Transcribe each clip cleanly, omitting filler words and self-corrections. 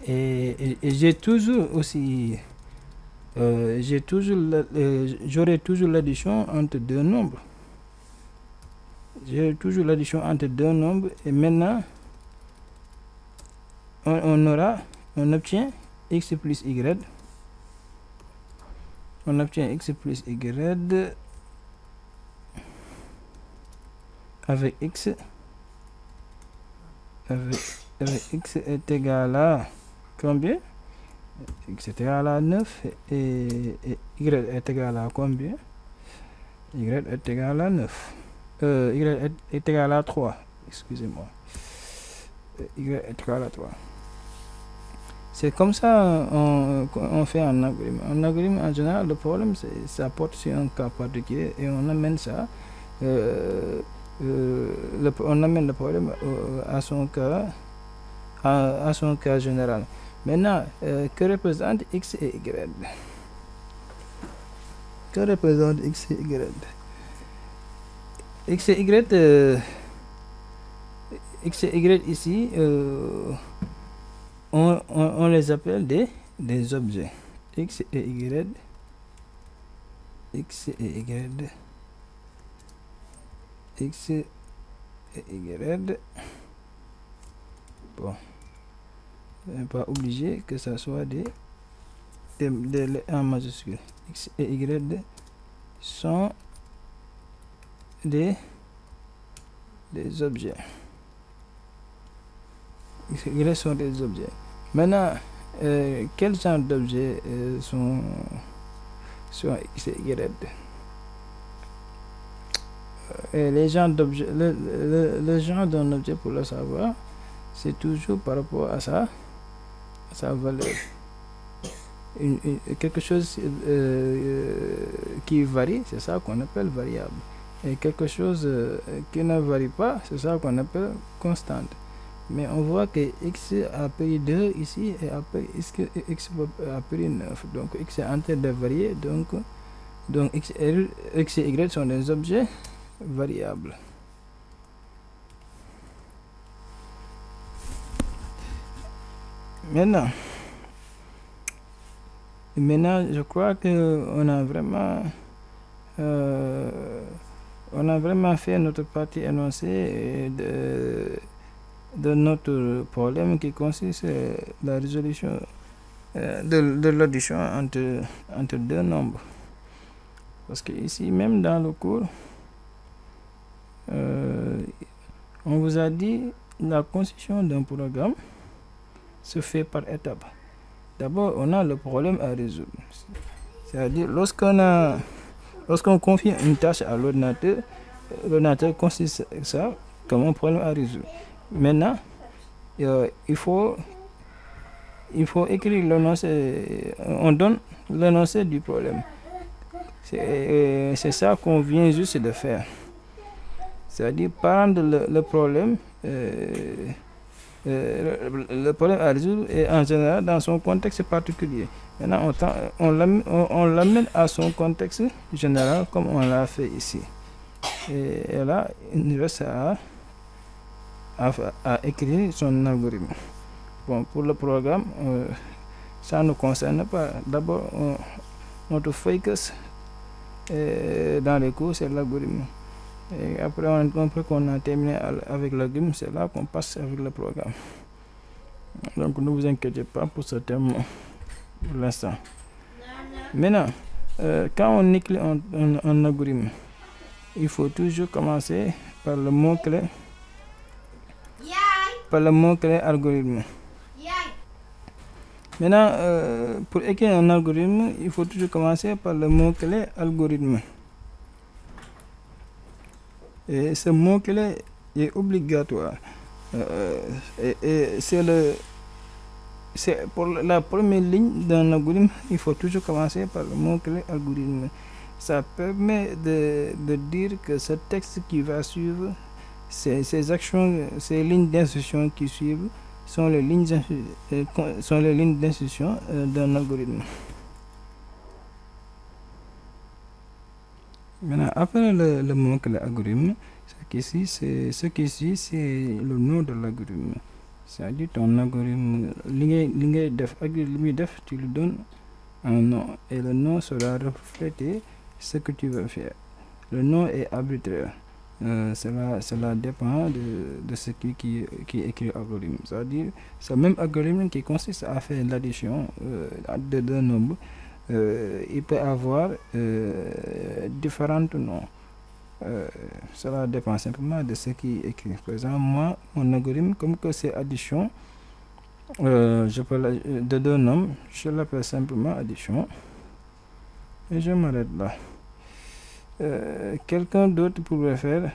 Et j'ai toujours aussi, j'aurai toujours l'addition entre deux nombres. J'ai toujours l'addition entre deux nombres et maintenant on obtient x plus y. On obtient x plus y avec x est égal à combien? X est égal à 9 et y est égal à combien? Y est égal à 9. Y est égal à 3. Excusez-moi. Y est égal à 3. C'est comme ça on fait un algorithme. Un algorithme, en général, le problème, ça porte sur un cas particulier et on amène ça. On amène le problème à son cas général. Maintenant, que représente x et y? Que représente x et y? X et y ici, on les appelle des objets. X et y. X et y. X et y. Bon. On n'est pas obligé que ça soit des en majuscule. X et y sont des objets. X et y sont des objets. Maintenant, quel genre d'objets sont X et y? Les genres d'objets, le genre d'un objet, pour le savoir, c'est toujours par rapport à sa valeur. Quelque chose qui varie, c'est ça qu'on appelle variable. Et quelque chose qui ne varie pas, c'est ça qu'on appelle constante. Mais on voit que x a pris 2 ici et après x a pris 9. Donc x est en train de varier. Donc x et y sont des objets variables. Maintenant, je crois que on a vraiment fait notre partie énoncée de notre problème qui consiste la résolution de l'addition entre deux nombres. Parce que ici, même dans le cours, on vous a dit la construction d'un programme se fait par étapes. D'abord, on a le problème à résoudre. C'est-à-dire, lorsqu'on confie une tâche à l'ordinateur, l'ordinateur consiste ça comme un problème à résoudre. Maintenant, il faut écrire l'énoncé, on donne l'énoncé du problème. C'est ça qu'on vient juste de faire. C'est-à-dire prendre le problème à résoudre et en général dans son contexte particulier. Maintenant, on l'amène à son contexte général comme on l'a fait ici. Et là, il nous reste à écrire son algorithme. Bon, pour le programme, ça ne nous concerne pas. D'abord, notre focus dans les cours, c'est l'algorithme. Et après, après qu'on a terminé avec l'algorithme, c'est là qu'on passe avec le programme. Donc, ne vous inquiétez pas pour ce thème pour l'instant. Maintenant, quand on écrit un algorithme, il faut toujours commencer par le mot-clé. Par le mot-clé algorithme. Maintenant, pour écrire un algorithme, il faut toujours commencer par le mot-clé algorithme. Et ce mot-clé est obligatoire. Et c'est pour la première ligne d'un algorithme, il faut toujours commencer par le mot-clé algorithme. Ça permet de dire que ce texte qui va suivre, ces actions, ces lignes d'instruction qui suivent, sont les lignes d'instruction d'un algorithme. Maintenant, après le mot-clé algorithme, ce qui suit, c'est le nom de l'algorithme. C'est-à-dire ton algorithme, tu lui donnes un nom et le nom sera reflété ce que tu veux faire. Le nom est arbitraire. Cela dépend de ce qui est écrit algorithme. C'est-à-dire, c'est le même algorithme qui consiste à faire l'addition de deux nombres. Il peut avoir différents noms. Cela dépend simplement de ce qui est écrit. Par exemple, moi, mon algorithme, comme que c'est addition, de deux nombres, je l'appelle simplement addition. Et je m'arrête là. Quelqu'un d'autre pouvait faire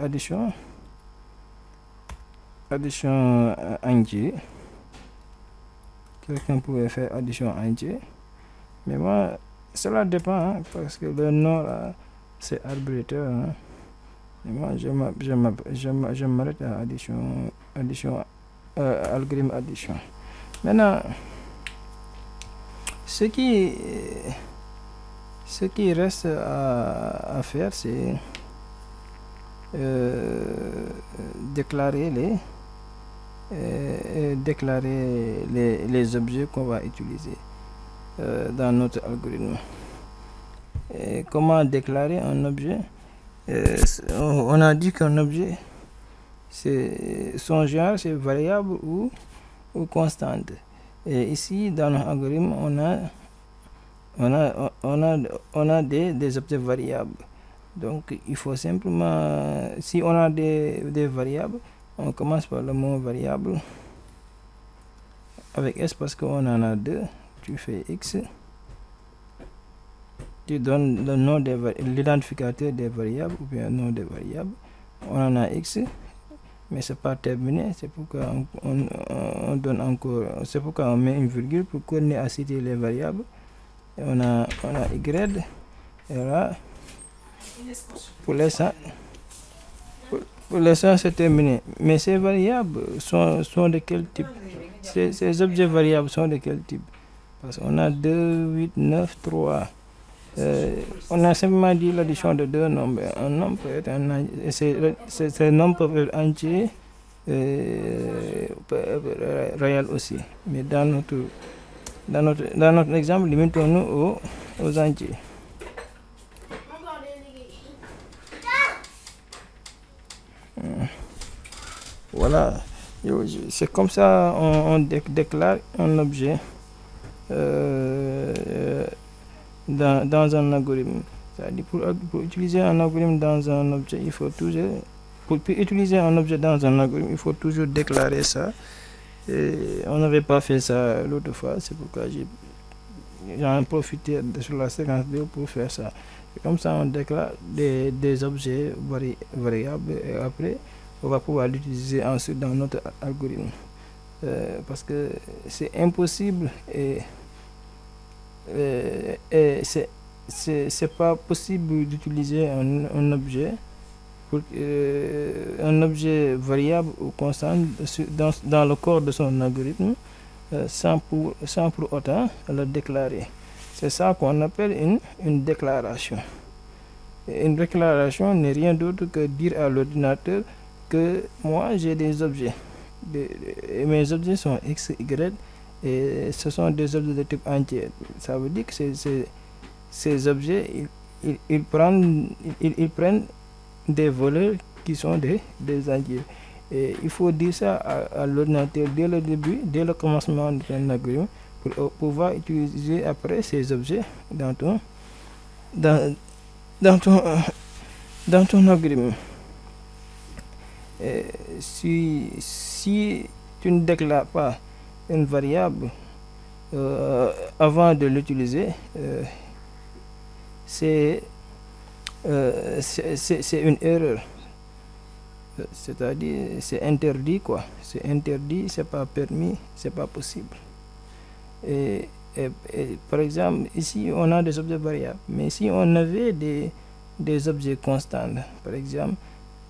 addition entier. Quelqu'un pouvait faire addition entier. Mais moi, cela dépend, hein, parce que le nom là, c'est arbitraire. Hein. Et moi, je m'arrête à algorithme addition. Maintenant, ce qui reste à faire, c'est déclarer les objets qu'on va utiliser dans notre algorithme. Et comment déclarer un objet? On a dit qu'un objet, son genre, c'est variable ou constante. Et ici, dans notre algorithme, on a des objets variables. Donc, il faut simplement, si on a des variables, on commence par le mot variable avec S parce qu'on en a deux. Tu fais X, tu donnes le nom l'identificateur des variables ou bien le nom des variables. On en a X, mais c'est pas terminé, c'est pourquoi on donne encore, c'est pourquoi on met une virgule pour continuer à citer les variables. Et on a Y, et là, pour l'instant, c'est terminé. Mais ces variables sont de quel type? Ces objets variables sont de quel type? Parce qu'on a 2, 8, 9, 3. On a simplement dit l'addition de deux nombres. Un nombre peut être ces nombres peuvent être entiers, réels aussi. Mais dans notre exemple, limitons-nous aux entiers. Voilà, c'est comme ça on déclare un objet dans un algorithme. C'est-à-dire pour utiliser un algorithme dans un objet, il faut toujours, pour utiliser un objet dans un algorithme, il faut toujours déclarer ça. Et on n'avait pas fait ça l'autre fois, c'est pourquoi j'en profité sur la séquence 2 pour faire ça. Et comme ça, on déclare des objets variables et après, on va pouvoir l'utiliser ensuite dans notre algorithme. Parce que c'est impossible et c'est pas possible d'utiliser un objet variable ou constant dans le corps de son algorithme sans pour autant le déclarer. C'est ça qu'on appelle une déclaration. Et une déclaration n'est rien d'autre que dire à l'ordinateur que moi j'ai des objets. Mes objets sont X, Y et ce sont des objets de type entier. Ça veut dire que ces objets, ils prennent des valeurs qui sont des entiers. Et il faut dire ça à l'ordinateur dès le début, dès le commencement de ton algorithme, pour pouvoir utiliser après ces objets dans ton algorithme. Et si tu ne déclares pas une variable avant de l'utiliser, c'est une erreur. C'est-à-dire c'est interdit quoi. C'est interdit, c'est pas permis, c'est pas possible. Et par exemple, ici on a des objets variables, mais si on avait des objets constants, par exemple,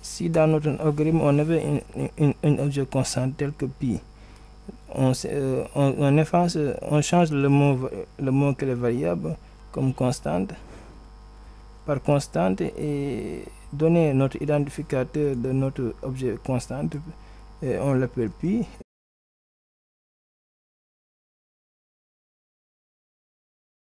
si dans notre algorithme on avait un objet constant tel que pi, on change le mot que les variables comme constante par constante et donner notre identificateur de notre objet constant et on l'appelle pi.